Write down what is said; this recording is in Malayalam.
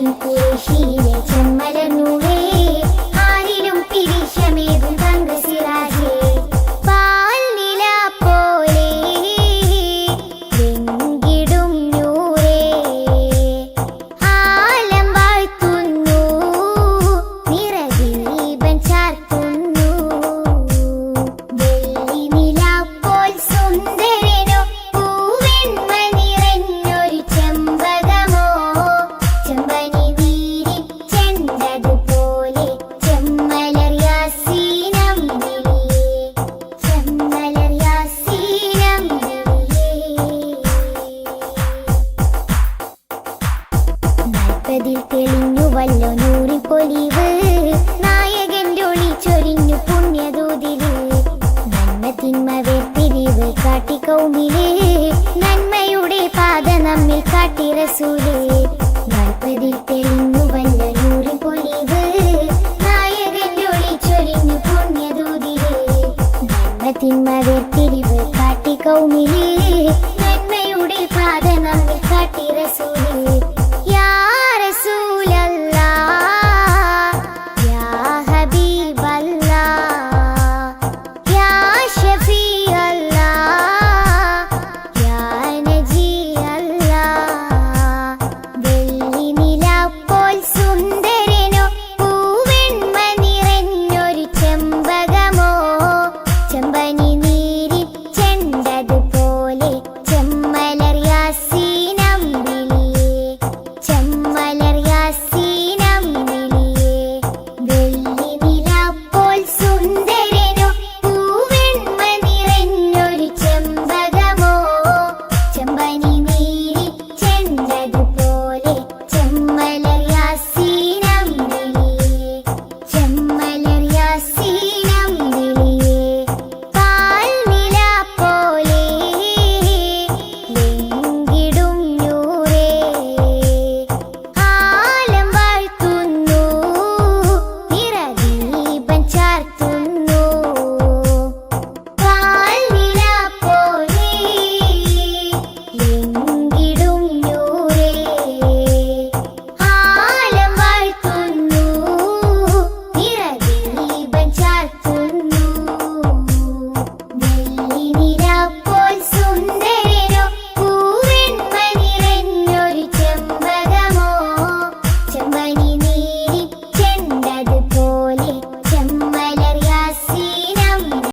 ഹാഷിം ഖുറൈശിയിലെ ചെമ്മലനൂറേ, ആരിലും പിരിശമേകും തങ്കസിറാജേ. പാൽനില പോലെ വെങ്കിടും നൂറേ, ആലം വാഴ്ത്തുന്നു നിറദീപം ചാർത്തുന്നു. വെള്ളി നിലാപ്പോൾ സുന്ദരനോ, പൂവെണ്മ നിറഞ്ഞൊരു ചെമ്പകമോ, ചെമ്പനി വീരി ചെണ്ടതുപോലെ ചെമ്മലർ യാസീനം വിളിയേ, ചെമ്മലർ യാസീനം വിളിയേ. 40 തെളിഞ്ഞുവല്ലോ നൂറി പൊലിവ്, നായകന്റെ ഒളി ചൊരിഞ്ഞു പുണ്യദൂതില്. നന്മ തിന്മ വേർപിരിവ് കാട്ടി കൗമില്, നന്മയുടെ പാത നമ്മിൽ കാട്ടി റസൂല്. 40 തെളിഞ്ഞുവല്ലോ നൂറി പൊലിവ്, നായകന്റെ ഒളി ചൊരിഞ്ഞു പുണ്യദൂതില്. നന്മ തിന്മ വേർപിരിവ് കാട്ടി കൗമില്,